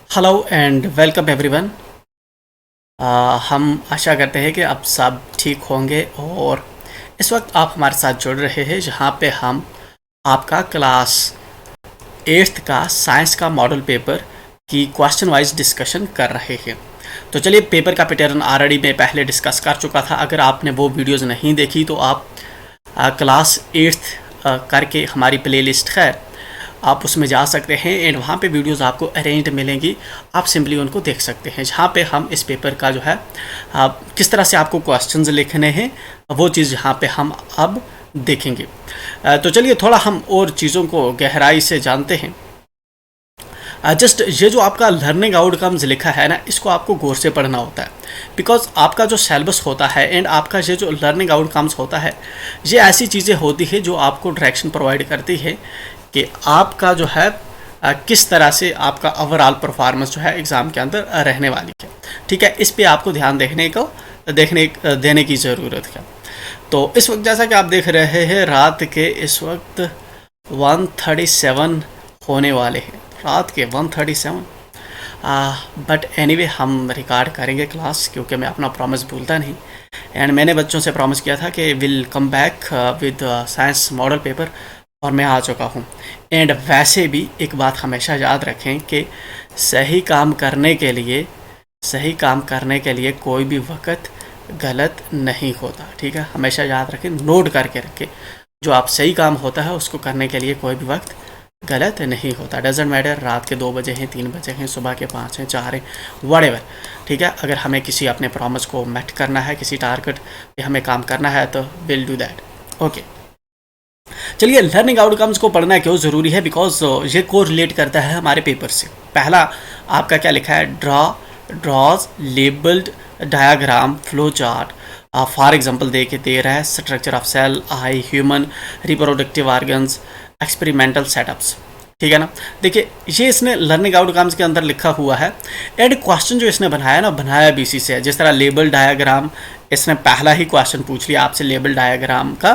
Hello and welcome everyone. हम आशा करते हैं कि आप सब ठीक होंगे और इस वक्त आप हमारे साथ जुड़ रहे हैं जहां पे हम आपका क्लास 8th का साइंस का मॉडल पेपर की क्वेश्चन वाइज डिस्कशन कर रहे हैं। तो चलिए, पेपर का पैटर्न ऑलरेडी मैं पहले डिस्कस कर चुका था। अगर आपने वो वीडियोज़ नहीं देखी तो आप क्लास 8th करके हमारी प्लेलिस्ट है, आप उसमें जा सकते हैं एंड वहाँ पे वीडियोस आपको अरेंज्ड मिलेंगी। आप सिंपली उनको देख सकते हैं, जहाँ पे हम इस पेपर का जो है किस तरह से आपको क्वेश्चंस लिखने हैं वो चीज़ यहाँ पे हम अब देखेंगे। तो चलिए, थोड़ा हम और चीज़ों को गहराई से जानते हैं। जस्ट ये जो आपका लर्निंग आउटकम्स लिखा है ना, इसको आपको गौर से पढ़ना होता है, बिकॉज आपका जो सिलेबस होता है एंड आपका ये जो लर्निंग आउटकम्स होता है, ये ऐसी चीज़ें होती है जो आपको डायरेक्शन प्रोवाइड करती है कि आपका जो है किस तरह से आपका ओवरऑल परफॉर्मेंस जो है एग्ज़ाम के अंदर रहने वाली है। ठीक है, इस पे आपको ध्यान देने की ज़रूरत है। तो इस वक्त जैसा कि आप देख रहे हैं, रात के इस वक्त 1:37 होने वाले हैं, रात के 1:37। बट एनीवे हम रिकॉर्ड करेंगे क्लास, क्योंकि मैं अपना प्रॉमिस भूलता नहीं एंड मैंने बच्चों से प्रॉमिस किया था कि will come back with science model paper, और मैं आ चुका हूँ। एंड वैसे भी एक बात हमेशा याद रखें कि सही काम करने के लिए कोई भी वक्त गलत नहीं होता। ठीक है, हमेशा याद रखें, नोट करके रखें, जो आप सही काम होता है उसको करने के लिए कोई भी वक्त गलत नहीं होता। डजेंट मैटर रात के 2 बजे हैं, 3 बजे हैं, सुबह के 5 हैं, 4 हैं, व्हाटएवर। ठीक है, अगर हमें किसी अपने प्रॉमिस को मेट करना है, किसी टारगेट पे हमें काम करना है, तो विल डू दैट। ओके, चलिए, लर्निंग आउटकम्स को पढ़ना क्यों ज़रूरी है, बिकॉज ये को रिलेट करता है हमारे पेपर से। पहला आपका क्या लिखा है, draws labelled diagram flow chart for example दे रहा है structure of cell, eye, human reproductive organs, experimental setups. ठीक है ना, देखिए ये इसने लर्निंग आउटकम्स के अंदर लिखा हुआ है एंड क्वेश्चन जो इसने बनाया बीसी से है। जिस तरह लेबल डायग्राम, इसने पहला ही क्वेश्चन पूछ लिया आपसे लेबल डायग्राम का।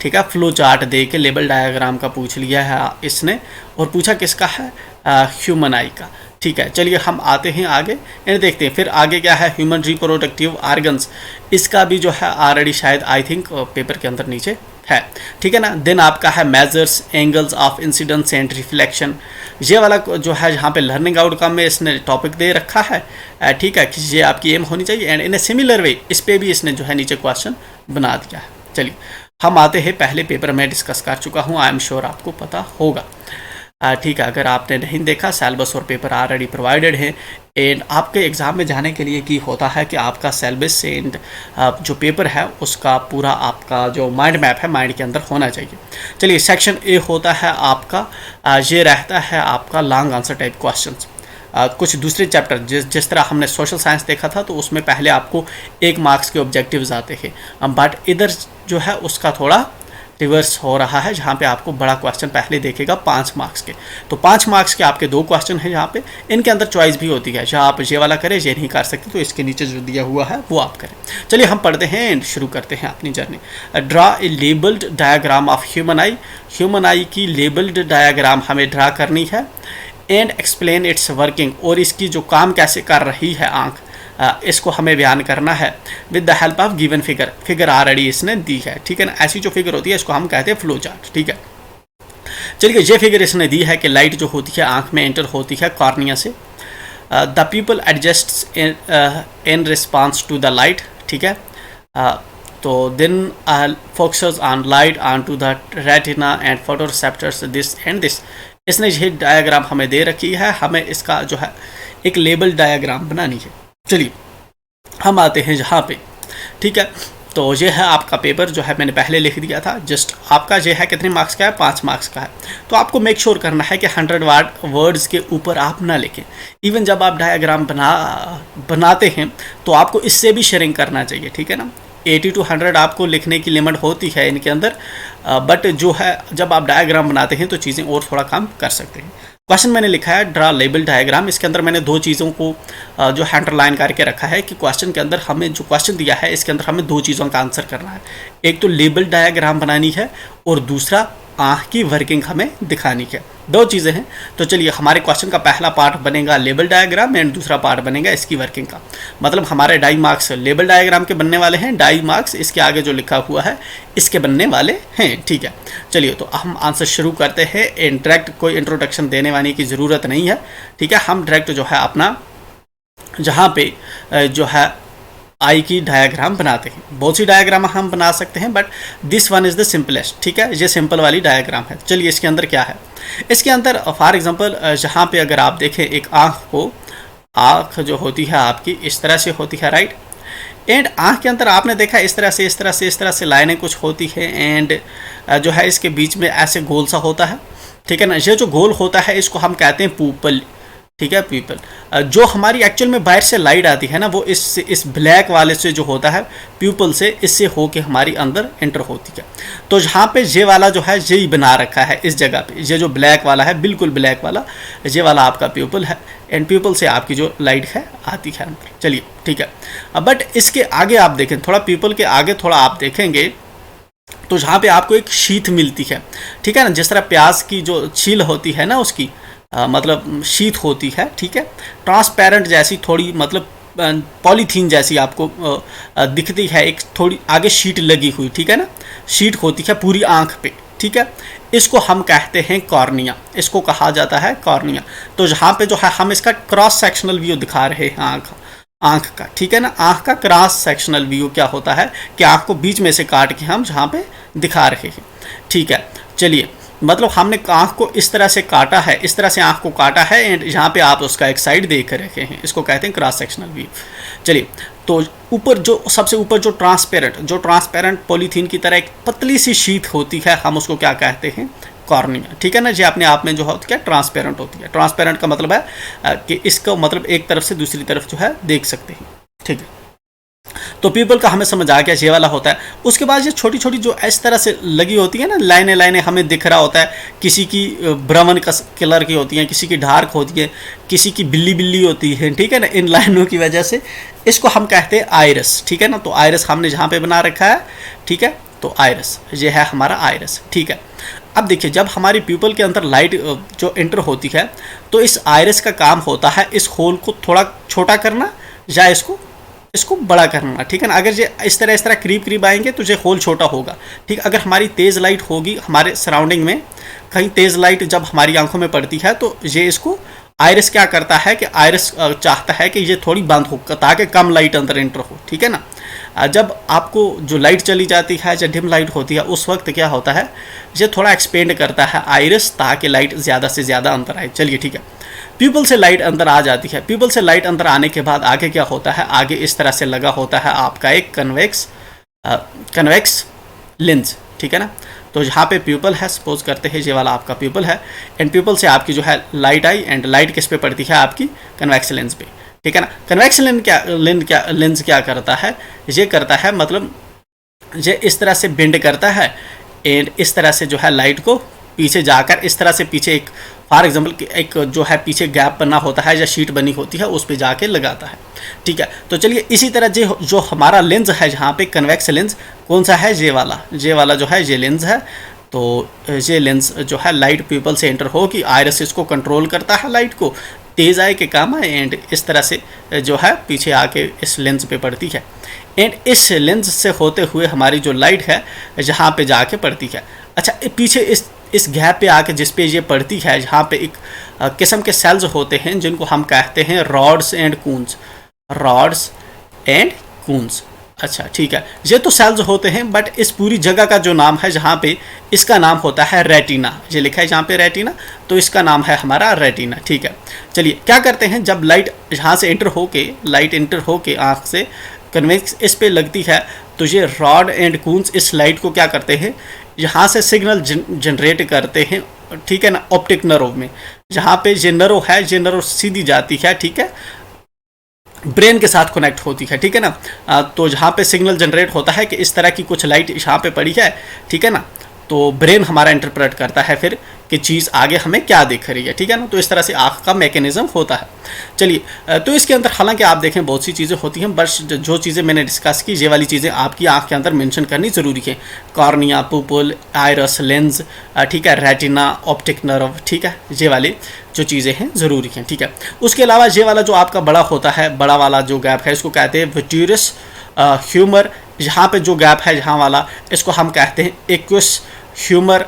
ठीक है, फ्लो चार्ट दे के लेबल डायग्राम का पूछ लिया है इसने, और पूछा किसका है, ह्यूमन आई का। ठीक है, चलिए हम आते हैं आगे एंड देखते हैं फिर आगे क्या है, ह्यूमन रिप्रोडक्टिव ऑर्गन्स। इसका भी जो है ऑलरेडी शायद आई थिंक पेपर के अंदर नीचे है। ठीक है ना, देन आपका है measures angles of incidence and reflection. ये वाला जो है यहाँ पे लर्निंग आउटकम में इसने टॉपिक दे रखा है। ठीक है, कि ये आपकी एम होनी चाहिए and in a similar way इस पे भी इसने जो है नीचे क्वेश्चन बना दिया है। चलिए हम आते हैं, पहले पेपर में डिस्कस कर चुका हूँ, आई एम श्योर आपको पता होगा। ठीक है, अगर आपने नहीं देखा, सिलेबस और पेपर ऑलरेडी प्रोवाइडेड है एंड आपके एग्ज़ाम में जाने के लिए की होता है कि आपका सिलेबस एंड जो पेपर है उसका पूरा आपका जो माइंड मैप है माइंड के अंदर होना चाहिए। चलिए, सेक्शन ए होता है आपका, ये रहता है आपका लॉन्ग आंसर टाइप क्वेश्चंस। कुछ दूसरे चैप्टर जिस तरह हमने सोशल साइंस देखा था, तो उसमें पहले आपको 1 मार्क्स के ऑब्जेक्टिव्स आते हैं, बट इधर जो है उसका थोड़ा रिवर्स हो रहा है, जहाँ पे आपको बड़ा क्वेश्चन पहले देखेगा 5 मार्क्स के। तो 5 मार्क्स के आपके 2 क्वेश्चन हैं जहाँ पे, इनके अंदर चॉइस भी होती है, जहाँ आप ये वाला करें, ये नहीं कर सकते तो इसके नीचे जो दिया हुआ है वो आप करें। चलिए हम पढ़ते हैं एंड शुरू करते हैं अपनी journey. Draw a labelled diagram of human I. Human आई की लेबल्ड डायग्राम हमें ड्रा करनी है एंड एक्सप्लेन इट्स वर्किंग, और इसकी जो काम कैसे कर रही है आँख, इसको हमें बयान करना है with the help of given figure already इसने दी है। ठीक है ना, ऐसी जो फिगर होती है इसको हम कहते हैं फ्लो चार्ट। ठीक है, चलिए ये फिगर इसने दी है कि लाइट जो होती है आंख में एंटर होती है कॉर्निया से। The pupil adjust in response to the light. ठीक है, तो then focuses on light on to the retina and photoreceptors this and this. इसने ये डायग्राम हमें दे रखी है, हमें इसका जो है एक लेबल डायग्राम बनानी है। चलिए हम आते हैं यहाँ पे। ठीक है, तो ये है आपका पेपर, जो है मैंने पहले लिख दिया था। जस्ट आपका ये है कितने मार्क्स का है, 5 मार्क्स का है। तो आपको मेक श्योर करना है कि 100 वर्ड्स के ऊपर आप ना लिखें। इवन जब आप डायग्राम बनाते हैं तो आपको इससे भी शेयरिंग करना चाहिए। ठीक है ना, 80 to 100 आपको लिखने की लिमिट होती है इनके अंदर, बट जो है जब आप डायग्राम बनाते हैं तो चीज़ें और थोड़ा काम कर सकते हैं। क्वेश्चन मैंने लिखा है ड्रा लेबल डायग्राम। इसके अंदर मैंने 2 चीज़ों को जो अंडरलाइन करके रखा है कि क्वेश्चन के अंदर हमें जो क्वेश्चन दिया है इसके अंदर हमें 2 चीज़ों का आंसर करना है। एक तो लेबल डायग्राम बनानी है और दूसरा आँख की वर्किंग हमें दिखानी है। दो चीज़ें हैं। तो चलिए, हमारे क्वेश्चन का पहला पार्ट बनेगा लेबल डायग्राम एंड दूसरा पार्ट बनेगा इसकी वर्किंग का। मतलब हमारे डाई मार्क्स लेबल डायग्राम के बनने वाले हैं, डाई मार्क्स इसके आगे जो लिखा हुआ है इसके बनने वाले हैं। ठीक है, चलिए तो हम आंसर शुरू करते हैं। डायरेक्ट कोई इंट्रोडक्शन देने वाने की ज़रूरत नहीं है। ठीक है, हम डायरेक्ट जो है अपना जहाँ पे जो है आई की डायग्राम बनाते हैं। बहुत सी डायग्राम हम बना सकते हैं, but this one is the simplest. ठीक है, ये सिंपल वाली डायग्राम है। चलिए, इसके अंदर क्या है। इसके अंदर फॉर एग्जांपल जहाँ पे अगर आप देखें एक आँख जो होती है आपकी इस तरह से होती है, राइट। एंड आँख के अंदर आपने देखा इस तरह से लाइनें कुछ होती है एंड जो है इसके बीच में ऐसे गोल सा होता है। ठीक है ना, ये जो गोल होता है इसको हम कहते हैं प्यूपल। ठीक है, प्यूपल। जो हमारी एक्चुअल में बाहर से लाइट आती है ना, वो इस ब्लैक वाले से जो होता है प्यूपल से, इससे होके हमारी अंदर एंटर होती है। तो यहाँ पे ये वाला जो है यही बना रखा है इस जगह पे, ये जो ब्लैक वाला है, बिल्कुल ब्लैक वाला, ये वाला आपका प्यूपल है एंड प्यूपल से आपकी जो लाइट है आती है अंदर। चलिए, ठीक है। बट इसके आगे आप देखें, थोड़ा प्यूपल के आगे थोड़ा आप देखेंगे तो जहाँ पे आपको एक शीथ मिलती है। ठीक है ना, जिस तरह प्याज की जो छील होती है ना उसकी मतलब शीट होती है। ठीक है, ट्रांसपेरेंट जैसी थोड़ी, मतलब पॉलीथीन जैसी आपको दिखती है, एक थोड़ी आगे शीट लगी हुई। ठीक है ना, शीट होती है पूरी आँख पे। ठीक है, इसको हम कहते हैं कॉर्निया, इसको कहा जाता है कॉर्निया। तो यहाँ पे जो है हम इसका क्रॉस सेक्शनल व्यू दिखा रहे हैं आँख का। ठीक है ना, आँख का क्रॉस सेक्शनल व्यू क्या होता है कि आँख को बीच में से काट के हम जहाँ पे दिखा रहे हैं। ठीक है, चलिए, मतलब हमने आँख को इस तरह से काटा है, इस तरह से आँख को काटा है एंड यहाँ पे आप उसका एक साइड देख रहे हैं, इसको कहते हैं क्रॉस सेक्शनल व्यू। चलिए, तो ऊपर जो सबसे ऊपर जो ट्रांसपेरेंट पॉलीथीन की तरह एक पतली सी शीट होती है, हम उसको क्या कहते हैं, कॉर्निया। ठीक है ना, जो अपने आप में जो होती है ट्रांसपेरेंट होती है। ट्रांसपेरेंट का मतलब है कि इसको मतलब एक तरफ से दूसरी तरफ जो है देख सकते हैं। ठीक है, तो पीपल का हमें समझ आ गया, ये वाला होता है। उसके बाद ये छोटी छोटी जो इस तरह से लगी होती है ना, लाइनें हमें दिख रहा होता है। किसी की ब्राउन कलर की होती है, किसी की डार्क होती है, किसी की बिल्ली होती है। ठीक है ना, इन लाइनों की वजह से इसको हम कहते हैं आइरस। ठीक है ना, तो आइरस हमने जहाँ पे बना रखा है। ठीक है, तो आइरस ये है हमारा आइरस। ठीक है, अब देखिए, जब हमारी प्यूपल के अंदर लाइट जो एंटर होती है तो इस आइरस का काम होता है इस होल को थोड़ा छोटा करना या इसको बड़ा करना। ठीक है ना, अगर ये इस तरह करीब आएंगे तो ये होल छोटा होगा। ठीक, अगर हमारी तेज़ लाइट होगी हमारे सराउंडिंग में, कहीं तेज़ लाइट जब हमारी आंखों में पड़ती है तो ये इसको आइरस क्या करता है कि आइरस चाहता है कि ये थोड़ी बंद हो ताकि कम लाइट अंदर एंटर हो। ठीक है ना, जब आपको जो लाइट चली जाती है, जब डिम लाइट होती है, उस वक्त क्या होता है, ये थोड़ा एक्सपेंड करता है आइरस ताकि लाइट ज़्यादा से ज़्यादा अंदर आए। चलिए, ठीक है, प्यूपल से लाइट अंदर आ जाती है। प्यूपल से लाइट अंदर आने के बाद आगे क्या होता है, आगे इस तरह से लगा होता है आपका एक कन्वेक्स लेंस। ठीक है ना, तो जहाँ पे प्यूपल है, सपोज करते हैं ये वाला आपका प्यूपल है एंड प्यूपल से आपकी जो है लाइट आई एंड लाइट किस पे पड़ती है, आपकी कन्वेक्स लेंस पे। ठीक है ना, कन्वेक्स लेंस क्या करता है, ये करता है मतलब ये इस तरह से बेंड करता है एंड इस तरह से जो है लाइट को पीछे जाकर इस तरह से पीछे एक फॉर एग्जांपल एक जो है पीछे गैप बना होता है या शीट बनी होती है उस पे जाके लगाता है। ठीक है, तो चलिए, इसी तरह जो हमारा लेंस है जहाँ पे कन्वेक्स लेंस कौन सा है, ये वाला जो है ये लेंस है। तो ये लेंस जो है लाइट प्यूपल से एंटर हो कि आइरिस इसको कंट्रोल करता है, लाइट को तेज़ आए के काम आए एंड इस तरह से जो है पीछे आके इस लेंस पे पड़ती है एंड इस लेंस से होते हुए हमारी जो लाइट है जहाँ पे जाके पड़ती है। अच्छा, पीछे इस गैप पे आके जिस पे ये पड़ती है, जहाँ पे एक किस्म के सेल्स होते हैं जिनको हम कहते हैं रॉड्स एंड कून्स। अच्छा, ठीक है, ये तो सेल्स होते हैं, बट इस पूरी जगह का जो नाम है जहाँ पे, इसका नाम होता है रेटिना। ये लिखा है जहाँ पे रेटिना, तो इसका नाम है हमारा रेटिना। ठीक है, चलिए, क्या करते हैं, जब लाइट यहाँ से एंटर होके आँख से कन्वेक्स इस पे लगती है तो ये रॉड एंड कून्स इस लाइट को क्या करते हैं, यहाँ से सिग्नल जनरेट करते हैं। ठीक है ना, ऑप्टिक नर्व में जहाँ पे ये नर्व सीधी जाती है। ठीक है, ब्रेन के साथ कनेक्ट होती है। ठीक है ना, तो जहाँ पे सिग्नल जनरेट होता है कि इस तरह की कुछ लाइट यहाँ पे पड़ी है। ठीक है ना, तो ब्रेन हमारा इंटरप्रेट करता है फिर कि चीज़ आगे हमें क्या दिख रही है, ठीक है ना। तो इस तरह से आँख का मैकेनिज्म होता है। चलिए, तो इसके अंदर हालांकि आप देखें बहुत सी चीज़ें होती हैं, बस जो चीज़ें मैंने डिस्कस की ये वाली चीज़ें आपकी आँख के अंदर मेंशन करनी ज़रूरी है। कॉर्निया, पुपल, आयरस, लेंस, ठीक है, रेटिना, ऑप्टिक नर्व, ठीक है, ये वाली जो चीज़ें हैं ज़रूरी हैं, ठीक है। उसके अलावा ये वाला जो आपका बड़ा होता है, बड़ा वाला जो गैप है, इसको कहते हैं विट्यूरस ह्यूमर। यहाँ पे जो गैप है यहाँ वाला, इसको हम कहते हैं एक्वस ह्यूमर,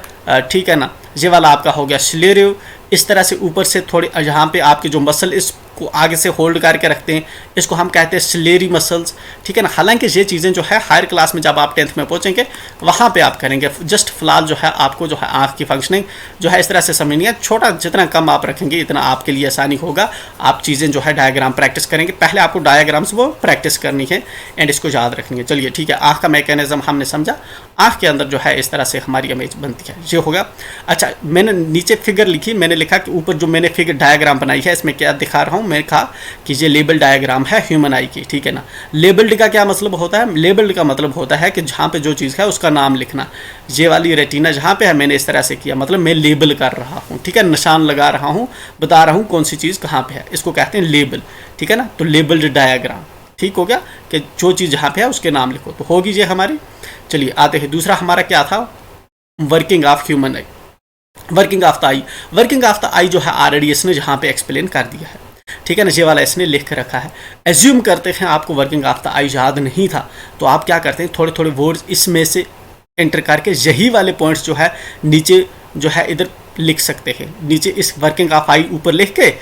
ठीक है ना। ये वाला आपका हो गया स्लेरिव। इस तरह से ऊपर से थोड़ी यहाँ पे आपके जो मसल इसको आगे से होल्ड करके रखते हैं, इसको हम कहते हैं स्लेरी मसल्स, ठीक है ना। हालांकि ये चीज़ें जो है हायर क्लास में जब आप 10th में पहुँचेंगे वहाँ पे आप करेंगे। जस्ट फिलहाल जो है आपको जो है आँख की फंक्शनिंग जो है इस तरह से समझनी है। छोटा जितना कम आप रखेंगे इतना आपके लिए आसानी होगा। आप चीज़ें जो है डायग्राम प्रैक्टिस करेंगे, पहले आपको डायग्राम्स वो प्रैक्टिस करनी है एंड इसको याद रखनी है। चलिए ठीक है, आँख का मैकेनिज्म हमने समझा। आँख के अंदर जो है इस तरह से हमारी इमेज बनती है, ये होगा। अच्छा, मैंने नीचे फिगर लिखी, मैंने लिखा कि ऊपर जो मैंने फिगर डायग्राम बनाई है इसमें क्या दिखा रहा हूँ। मैंने कहा कि ये लेबल डायग्राम है ह्यूमन आई की, ठीक है ना। लेबल्ड का क्या मतलब होता है? लेबल्ड का मतलब होता है कि जहाँ पे जो चीज़ है उसका नाम लिखना। ये वाली रेटिना जहाँ पे है मैंने इस तरह से किया, मतलब मैं लेबल कर रहा हूँ, ठीक है, निशान लगा रहा हूँ, बता रहा हूँ कौन सी चीज़ कहाँ पे है। इसको कहते हैं लेबल, ठीक है ना। तो लेबल्ड डायग्राम, ठीक हो गया कि जो चीज़ जहाँ पे है उसके नाम लिखो, तो होगी ये हमारी। चलिए आते हैं, दूसरा हमारा क्या था? Working of human eye, working of the eye. Working of the eye जो है ऑलरेडी इसने जहाँ पे एक्सप्लेन कर दिया है, ठीक है ना। ये वाला इसने लिख रखा है। एज्यूम करते हैं आपको वर्किंग ऑफ द आई याद नहीं था, तो आप क्या करते हैं, थोड़े थोड़े वर्ड्स इसमें से एंटर करके यही वाले पॉइंट्स जो है नीचे जो है इधर लिख सकते हैं। नीचे इस वर्किंग ऑफ आई ऊपर लिख के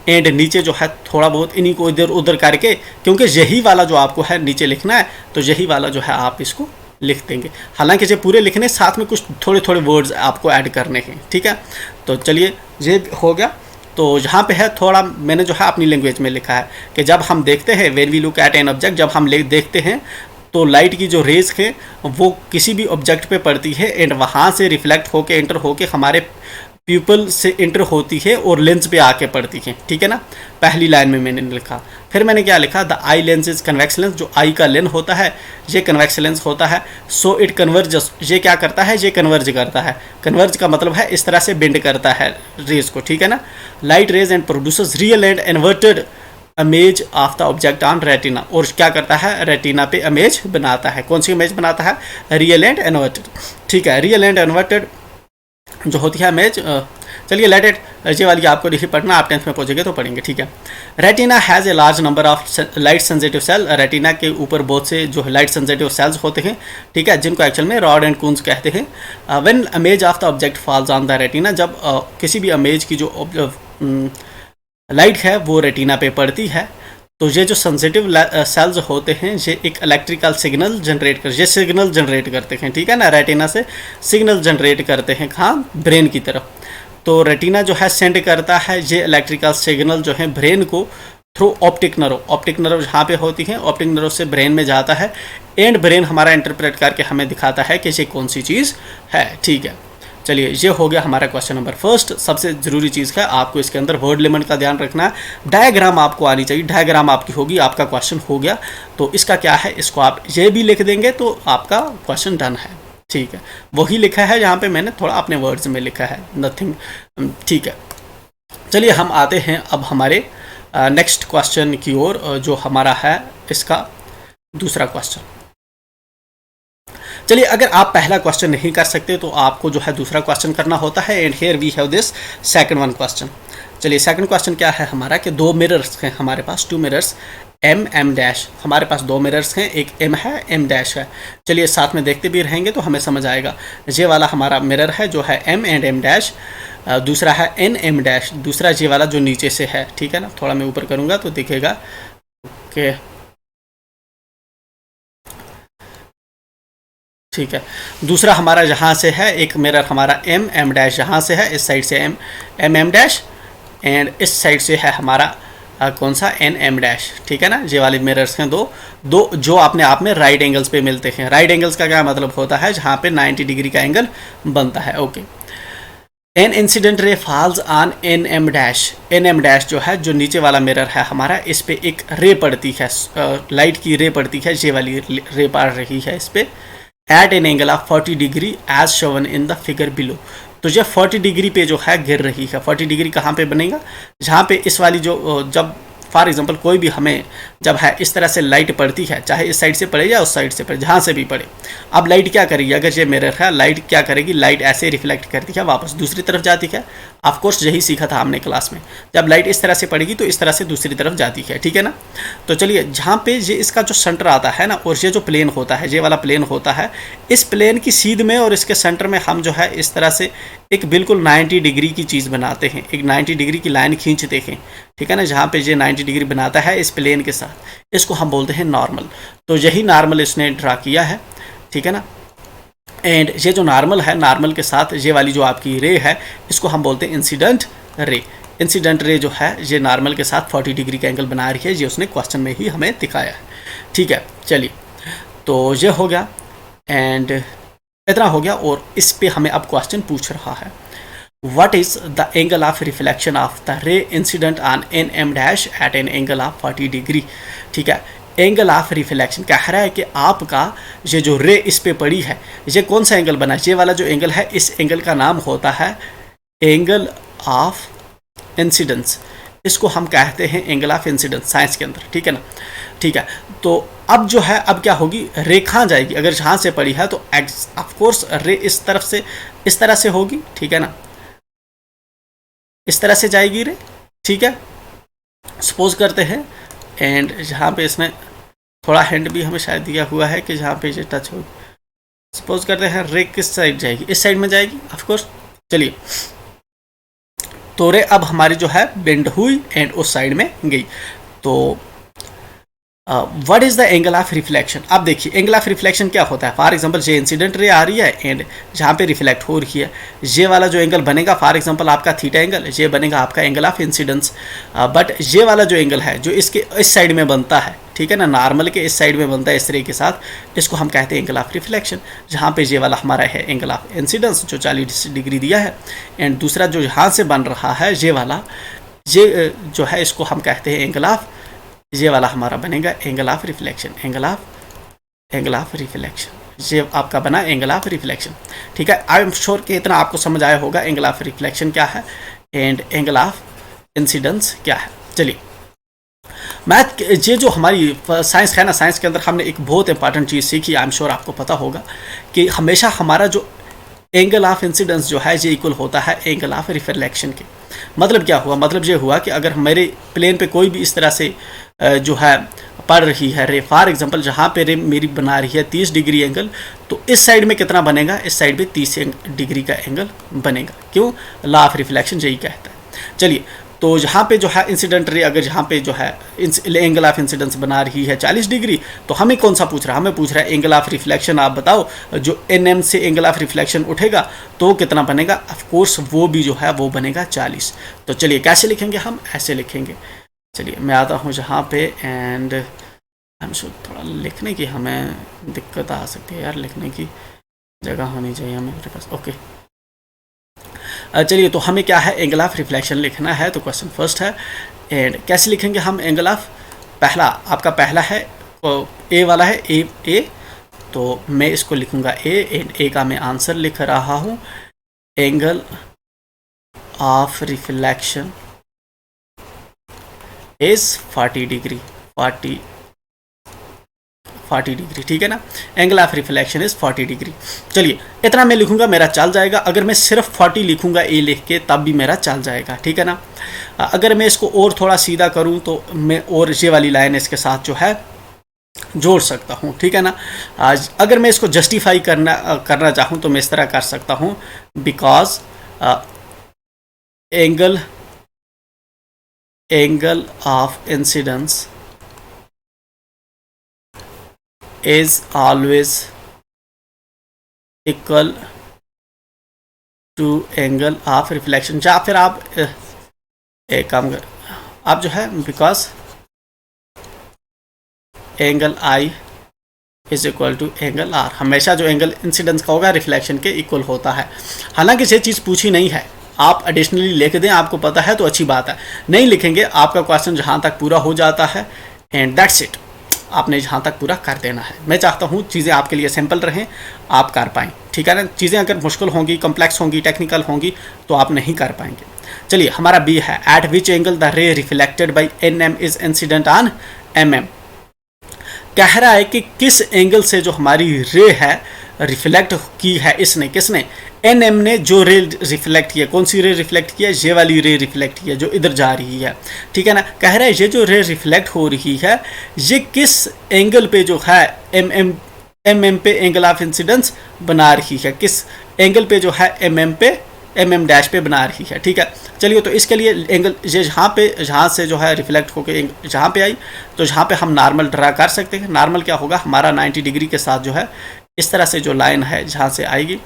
एंड नीचे जो है थोड़ा बहुत इन्हीं को इधर उधर करके, क्योंकि यही वाला जो आपको है नीचे लिखना है, तो यही वाला जो है आप इसको लिख देंगे। हालांकि ये पूरे लिखने साथ में कुछ थोड़े थोड़े वर्ड्स आपको ऐड करने हैं, ठीक है। तो चलिए ये हो गया। तो यहाँ पे है थोड़ा मैंने जो है अपनी लैंग्वेज में लिखा है कि जब हम देखते हैं, when we look at an object, जब हम देखते हैं तो लाइट की जो रेज है वो किसी भी ऑब्जेक्ट पे पड़ती है एंड वहाँ से रिफ्लेक्ट होके एंटर होके हमारे प्यूपल से एंटर होती है और लेंस पे आके पड़ती है, ठीक है ना। पहली लाइन में मैंने लिखा, फिर मैंने क्या लिखा, the eye lens is convex lens. जो आई का लेंस होता है ये कन्वेक्स लेंस होता है। सो इट कन्वर्ज, ये क्या करता है, ये कन्वर्ज करता है। कन्वर्ज का मतलब है इस तरह से बेंड करता है रेज को, ठीक है ना। Light rays and producers real and inverted image of the object on retina. और क्या करता है, रेटिना पे इमेज बनाता है। कौन सी इमेज बनाता है? रियल एंड इन्वर्टेड, ठीक है। रियल एंड इन्वर्टेड जो होती है इमेज, चलिए लेट इट, ये वाली आपको नहीं पढ़ना, आप 10th में पहुंचेंगे तो पढ़ेंगे, ठीक है। Retina has a large number of light sensitive cell. Retina के ऊपर बहुत से जो लाइट सेंसिटिव सेल्स होते हैं, ठीक है, जिनको एक्चुअल में रॉड एंड कून्स कहते हैं। When image of the object falls on the retina, जब किसी भी इमेज की जो लाइट है वो रेटिना पे पड़ती है, तो ये जो सेंसिटिव सेल्स होते हैं ये एक इलेक्ट्रिकल सिग्नल जनरेट करते हैं, ठीक है ना। रेटिना से सिग्नल जनरेट करते हैं कहाँ? ब्रेन की तरफ। तो रेटिना जो है सेंड करता है ये इलेक्ट्रिकल सिग्नल जो है ब्रेन को through optic nerve. Optic nerve जहाँ पे होती हैं, ऑप्टिक नर्व से ब्रेन में जाता है एंड ब्रेन हमारा इंटरप्रेट करके हमें दिखाता है कि ये कौन सी चीज़ है, ठीक है। चलिए ये हो गया हमारा क्वेश्चन नंबर फर्स्ट। सबसे ज़रूरी चीज़ है आपको इसके अंदर वर्ड लिमिट का ध्यान रखना है। डायग्राम आपको आनी चाहिए, डायग्राम आपकी होगी, आपका क्वेश्चन हो गया। तो इसका क्या है, इसको आप ये भी लिख देंगे तो आपका क्वेश्चन डन है, ठीक है। वही लिखा है यहाँ पे मैंने थोड़ा अपने वर्ड्स में लिखा है, नथिंग, ठीक है। चलिए हम आते हैं अब हमारे नेक्स्ट क्वेश्चन की ओर, जो हमारा है इसका दूसरा क्वेश्चन। चलिए अगर आप पहला क्वेश्चन नहीं कर सकते तो आपको जो है दूसरा क्वेश्चन करना होता है and here we have this second one question. चलिए सेकंड क्वेश्चन क्या है हमारा कि दो मिरर्स हैं हमारे पास, टू मिरर्स एम डैश। हमारे पास दो मिरर्स हैं, एक एम है, एम डैश है। चलिए साथ में देखते भी रहेंगे तो हमें समझ आएगा। ये वाला हमारा मिरर है जो है एम एंड एम डैश, दूसरा है एन एम डैश, दूसरा ये वाला जो नीचे से है, ठीक है ना। थोड़ा मैं ऊपर करूँगा तो दिखेगा कि ठीक है। दूसरा हमारा यहाँ से है एक मिरर हमारा एम डैश, यहाँ से है, इस साइड से एम डैश एंड इस साइड से है हमारा कौन सा एम डैश, ठीक है ना। ये वाले मिरर्स हैं दो जो अपने आप में राइट एंगल्स पे मिलते हैं। राइट एंगल्स का क्या मतलब होता है, जहाँ पे 90 डिग्री का एंगल बनता है, okay. An incident ray falls on M dash जो है, जो नीचे वाला मिरर है हमारा, इस पे एक रे पड़ती है, लाइट की रे पड़ती है, ये वाली रे पड़ रही है इस पे at an angle of 40 degree as shown in the figure below. तो ये 40 डिग्री पे जो है गिर रही है। 40 डिग्री कहाँ पे बनेगा, जहाँ पे इस वाली जो जब फॉर एग्जांपल कोई भी हमें जब है इस तरह से लाइट पड़ती है, चाहे इस साइड से पड़े या उस साइड से पड़े, जहाँ से भी पड़े, अब लाइट क्या करेगी, अगर ये मिरर है, लाइट क्या करेगी, लाइट ऐसे रिफ्लेक्ट करती है, वापस दूसरी तरफ जाती है। ऑफ कोर्स यही सीखा था हमने क्लास में, जब लाइट इस तरह से पड़ेगी तो इस तरह से दूसरी तरफ जाती है, ठीक है ना। तो चलिए, जहाँ पे ये इसका जो सेंटर आता है ना, और ये जो प्लेन होता है, ये वाला प्लेन होता है, इस प्लेन की सीध में और इसके सेंटर में हम जो है इस तरह से एक बिल्कुल 90 डिग्री की चीज़ बनाते हैं, एक 90 डिग्री की लाइन खींचते हैं, ठीक है ना। जहाँ पे ये 90 डिग्री बनाता है इस प्लेन के साथ, इसको हम बोलते हैं नॉर्मल। तो यही नॉर्मल इसने ड्रा किया है, ठीक है ना। एंड ये जो नॉर्मल है, नॉर्मल के साथ ये वाली जो आपकी रे है, इसको हम बोलते हैं इंसिडेंट रे। इंसिडेंट रे जो है ये नॉर्मल के साथ 40 डिग्री का एंगल बना रही है, ये उसने क्वेश्चन में ही हमें दिखाया है, ठीक है। चलिए, तो ये हो गया एंड इतना हो गया, और इस पे हमें अब क्वेश्चन पूछ रहा है, what is the angle of reflection of the ray incident on an M dash at an angle of 40 degree, ठीक है। एंगल ऑफ रिफ्लेक्शन कह रहा है कि आपका ये जो रे इस पे पड़ी है, ये कौन सा एंगल बना, ये वाला जो एंगल है, इस एंगल का नाम होता है एंगल ऑफ इंसिडेंस। इसको हम कहते हैं एंगल ऑफ इंसिडेंस साइंस के अंदर, ठीक है ना, ठीक है। तो अब जो है, अब क्या होगी, रे कहाँ जाएगी, अगर यहाँ से पड़ी है तो ऑफ कोर्स रे इस तरफ से इस तरह से होगी, ठीक है ना, इस तरह से जाएगी रे, ठीक है। सपोज करते हैं, एंड जहाँ पे इसमें थोड़ा हैंड भी हमें शायद दिया हुआ है कि जहाँ पे ये टच होगी, सपोज करते हैं रे किस साइड जाएगी, इस साइड में जाएगी ऑफ कोर्स। चलिए, तो रे अब हमारी जो है बेंड हुई एंड उस साइड में गई। तो what is the angle of reflection. अब देखिए, एंगल ऑफ रिफ्लेक्शन क्या होता है, फॉर एग्जांपल ये इंसिडेंट रे आ रही है एंड जहाँ पे रिफ्लेक्ट हो रही है, ये वाला जो एंगल बनेगा, फॉर एग्जांपल आपका थीटा एंगल, ये बनेगा आपका एंगल ऑफ इंसिडेंस। बट ये वाला जो एंगल है, जो इसके इस साइड में बनता है, ठीक है ना, नॉर्मल के इस साइड में बनता है इस रे के साथ, इसको हम कहते हैं एंगल ऑफ रिफ्लेक्शन। जहाँ पे ये वाला हमारा है एंगल ऑफ इंसिडेंस जो 40 डिग्री दिया है, एंड दूसरा जो यहाँ से बन रहा है ये वाला, ये जो है इसको हम कहते हैं एंगल ऑफ, ये वाला हमारा बनेगा angle of reflection, angle of reflection. ये आपका बना एंगल ऑफ रिफ्लेक्शन, ठीक है। आई एम श्योर कि इतना आपको समझ आया होगा एंगल ऑफ रिफ्लेक्शन क्या है एंड एंगल ऑफ इंसिडेंस क्या है। चलिए, मैथ, ये जो हमारी साइंस है ना, साइंस के अंदर हमने एक बहुत इंपॉर्टेंट चीज़ सीखी, आई एम श्योर आपको पता होगा कि हमेशा हमारा जो एंगल ऑफ इंसिडेंस जो है ये इक्वल होता है एंगल ऑफ रिफ्लेक्शन के। मतलब क्या हुआ, मतलब ये हुआ कि अगर मेरे प्लेन पे कोई भी इस तरह से जो है पड़ रही है रे, फॉर एग्जांपल जहाँ पे रे मेरी बना रही है 30 डिग्री एंगल, तो इस साइड में कितना बनेगा, इस साइड पे 30 डिग्री का एंगल बनेगा। क्यों, लॉ ऑफ रिफ्लेक्शन यही कहता है। चलिए, तो यहाँ पे जो है इंसिडेंट रे, अगर यहाँ पे जो है एंगल ऑफ इंसिडेंस बना रही है 40 डिग्री, तो हमें कौन सा पूछ रहा है, हमें पूछ रहा है एंगल ऑफ रिफ्लेक्शन। आप बताओ, जो एन से एंगल ऑफ रिफ्लेक्शन उठेगा तो कितना बनेगा, ऑफ कोर्स वो भी जो है वो बनेगा 40। तो चलिए, कैसे लिखेंगे हम, ऐसे लिखेंगे। चलिए, मैं आता हूँ जहाँ पे, एंड हम थोड़ा लिखने की हमें दिक्कत आ सकती है यार, लिखने की जगह होनी चाहिए हमें मेरे पास। ओके, चलिए, तो हमें क्या है, एंगल ऑफ रिफ्लेक्शन लिखना है। तो क्वेश्चन फर्स्ट है, एंड कैसे लिखेंगे हम एंगल ऑफ, पहला आपका पहला है ए वाला है, ए, तो मैं इसको लिखूंगा ए, एंड ए का मैं आंसर लिख रहा हूँ, angle of reflection is 40 degree, 40 degree, ठीक है ना। Angle of reflection is 40 degree. चलिए, इतना मैं लिखूंगा, मेरा चल जाएगा। अगर मैं सिर्फ 40 लिखूंगा ए लिख के, तब भी मेरा चल जाएगा, ठीक है ना। अगर मैं इसको और थोड़ा सीधा करूं तो मैं और ये वाली लाइन इसके साथ जो है जोड़ सकता हूं, ठीक है ना। आज अगर मैं इसको जस्टिफाई करना चाहूं तो मैं इस तरह कर सकता हूं, because angle of incidence is always equal to angle of reflection। या फिर आप एक काम कर, आप जो है because angle I is equal to angle R, हमेशा जो एंगल इंसिडेंस का होगा रिफ्लेक्शन के इक्वल होता है। हालांकि ये चीज़ पूछी नहीं है, आप एडिशनली लिख दें, आपको पता है तो अच्छी बात है, नहीं लिखेंगे आपका क्वेश्चन जहाँ तक पूरा हो जाता है, एंड दैट्स इट। आपने जहाँ तक पूरा कर देना है। मैं चाहता हूँ चीज़ें आपके लिए सिंपल रहें, आप कर पाएँ, ठीक है ना। चीज़ें अगर मुश्किल होंगी, कॉम्प्लेक्स होंगी, टेक्निकल होंगी तो आप नहीं कर पाएंगे। चलिए हमारा बी है, eight which angle the ray reflected by NM is incident on MM। कह रहा है कि किस एंगल से जो हमारी रे है रिफ्लेक्ट की है इसने, किसने, NM ने जो रे रिफ्लेक्ट किया। कौन सी रे रिफ्लेक्ट किया? ये वाली रे रिफ्लेक्ट किया जो इधर जा रही है, ठीक है ना। कह रहा है ये जो रे रिफ्लेक्ट हो रही है ये किस एंगल पे जो है MM पे एंगल ऑफ इंसिडेंस बना रही है, किस एंगल पे जो है MM डैश पे बना रही है, ठीक है। चलिए तो इसके लिए एंगल ये जहाँ से जो है रिफ्लेक्ट होकर जहाँ पे आई तो जहाँ पे हम नॉर्मल ड्रा कर सकते हैं। नॉर्मल क्या होगा, हमारा 90 डिग्री के साथ जो है इस तरह से जो लाइन है जहाँ से आएगी,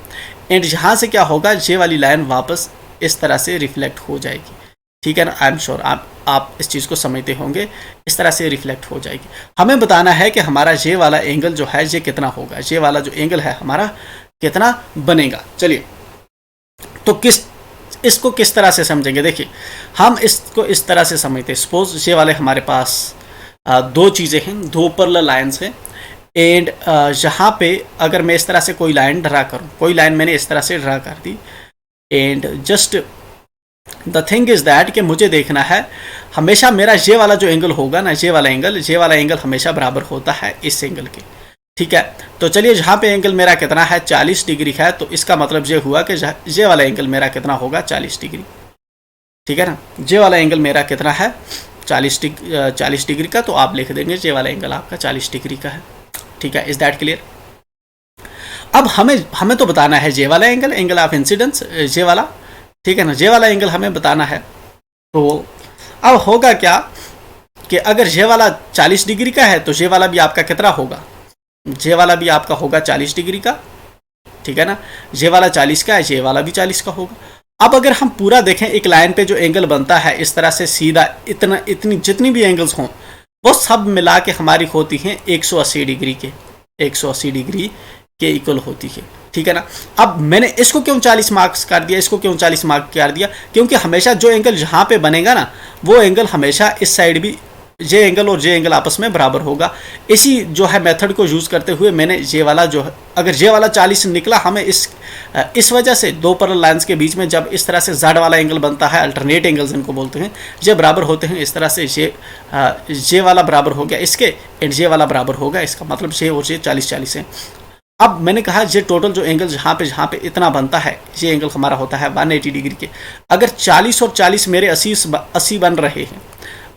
एंड यहाँ से क्या होगा, ये वाली लाइन वापस इस तरह से रिफ्लेक्ट हो जाएगी, ठीक है ना। आई एम श्योर आप इस चीज़ को समझते होंगे, इस तरह से रिफ्लेक्ट हो जाएगी। हमें बताना है कि हमारा ये वाला एंगल जो है ये कितना होगा, ये वाला जो एंगल है हमारा कितना बनेगा। चलिए तो इसको किस तरह से समझेंगे, देखिए हम इसको इस तरह से समझते हैं। सपोज ये वाले हमारे पास दो चीज़ें हैं, दो पैरेलल लाइन्स हैं, एंड यहाँ पे अगर मैं इस तरह से कोई लाइन ड्रा करूँ, कोई लाइन मैंने इस तरह से ड्रा कर दी, and just the thing is that कि मुझे देखना है हमेशा मेरा ये वाला जो एंगल होगा ना, ये वाला एंगल हमेशा बराबर होता है इस एंगल के, ठीक है। तो चलिए जहाँ पे एंगल मेरा कितना है 40 डिग्री है, तो इसका मतलब ये हुआ कि ये वाला एंगल मेरा कितना होगा 40 डिग्री, ठीक है ना। ये वाला एंगल मेरा कितना है 40 डिग्री का, तो आप लिख देंगे ये वाला एंगल आपका 40 डिग्री का है, ठीक है। Is that clear? अब हमें तो बताना है ये वाला एंगल ऑफ इंसिडेंस, ये वाला, ठीक है ना, ये वाला एंगल हमें बताना है। तो अब होगा क्या कि अगर ये वाला 40 डिग्री का है तो ये वाला भी आपका कितना होगा, ये वाला भी आपका होगा 40 डिग्री का, ठीक है ना। ये वाला 40 का है, ये वाला भी 40 का होगा। अब अगर हम पूरा देखें, एक लाइन पे जो एंगल बनता है इस तरह से सीधा, इतनी जितनी भी एंगल्स हों वो सब मिला के हमारी होती हैं 180 डिग्री के, 180 डिग्री के इक्वल होती है, ठीक है ना। अब मैंने इसको क्यों 40 मार्क्स कर दिया, इसको क्यों 40 मार्क कर दिया, क्योंकि हमेशा जो एंगल जहाँ पे बनेगा ना वो एंगल हमेशा इस साइड भी ये एंगल और ये एंगल आपस में बराबर होगा। इसी जो है मेथड को यूज़ करते हुए मैंने ये वाला जो है, अगर ये वाला 40 निकला हमें इस वजह से दो पैरेलल लाइंस के बीच में जब इस तरह से जेड वाला एंगल बनता है, अल्टरनेट एंगल्स इनको बोलते हैं, ये बराबर होते हैं इस तरह से, ये वाला बराबर हो गया इसके एंड ये वाला बराबर होगा इसका, मतलब ये और ये 40-40 है। अब मैंने कहा ये टोटल जो एंगल जहाँ पे इतना बनता है ये एंगल हमारा होता है 180 डिग्री के। अगर 40 और 40 मेरे 80 बन रहे हैं,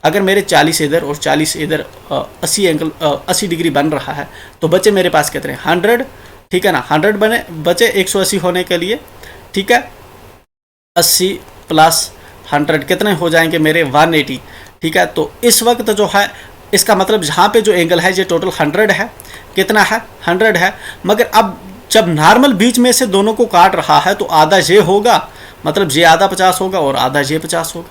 अगर मेरे 40 इधर और 40 इधर 80 डिग्री बन रहा है, तो बचे मेरे पास कितने 100, ठीक है ना। 100 बचे 180 होने के लिए, ठीक है। 80 प्लस 100 कितने हो जाएंगे मेरे 180, ठीक है। तो इस वक्त जो है इसका मतलब जहाँ पे जो एंगल है ये टोटल 100 है, कितना है 100 है। मगर अब जब नॉर्मल बीच में से दोनों को काट रहा है तो आधा ये होगा, मतलब ये आधा 50 होगा और आधा ये 50 होगा,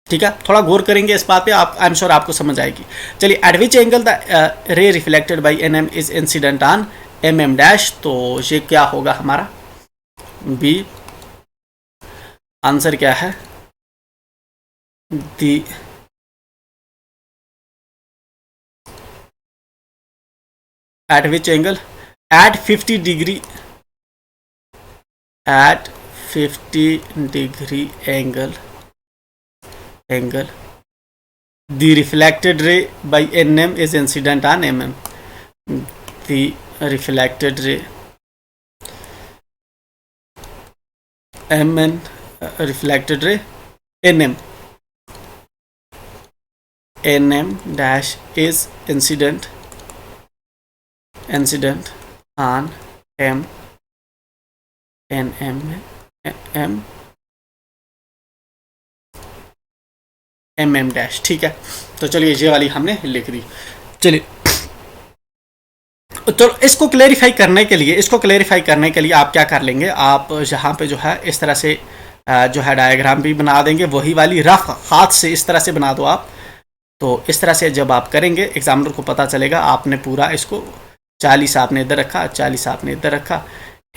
ठीक है। थोड़ा गौर करेंगे इस बात पे, आप आई एम श्योर आपको समझ आएगी। चलिए at which angle the ray reflected by NM is incident on MM dash, तो ये क्या होगा हमारा बी। आंसर क्या है, the at which angle, at 50 degree, at 50 degree angle the reflected ray by NM is incident on MM. The reflected ray reflected ray NM dash is incident on MM dash, ठीक है। तो चलिए ये वाली हमने लिख दी। चलिए तो इसको क्लेरिफाई करने के लिए आप क्या कर लेंगे, आप यहाँ पे जो है इस तरह से जो है डायग्राम भी बना देंगे, वही वाली रफ हाथ से इस तरह से बना दो आप। तो इस तरह से जब आप करेंगे एग्जामिनर को पता चलेगा आपने पूरा इसको 40 आपने इधर रखा, 40 आपने इधर रखा,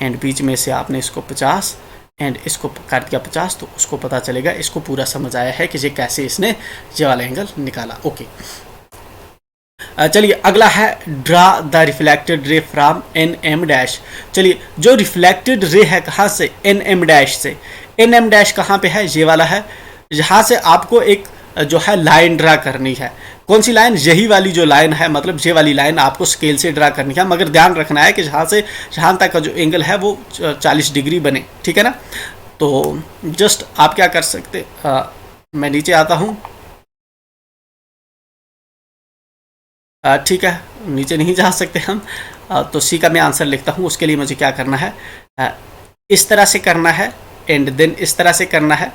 एंड बीच में से आपने इसको 50 एंड इसको काट दिया 50, तो उसको पता चलेगा, इसको पूरा समझ आया है कि ये कैसे इसने ये वाला एंगल निकाला। ओके, चलिए अगला है draw the reflected ray from an M dash. चलिए जो रिफ्लेक्टेड रे है कहाँ से, एन एम डैश से। एन एम डैश कहाँ पे है, ये वाला है, जहाँ से आपको एक जो है लाइन ड्रा करनी है। कौन सी लाइन, यही वाली जो लाइन है, मतलब ये वाली लाइन आपको स्केल से ड्रा करनी है, मगर ध्यान रखना है कि जहाँ से जहाँ तक का जो एंगल है वो 40 डिग्री बने, ठीक है ना। तो जस्ट आप क्या कर सकते, मैं नीचे आता हूँ, ठीक है, नीचे नहीं जा सकते हम, तो सी का मैं आंसर लिखता हूँ। उसके लिए मुझे क्या करना है, इस तरह से करना है, एंड देन इस तरह से करना है,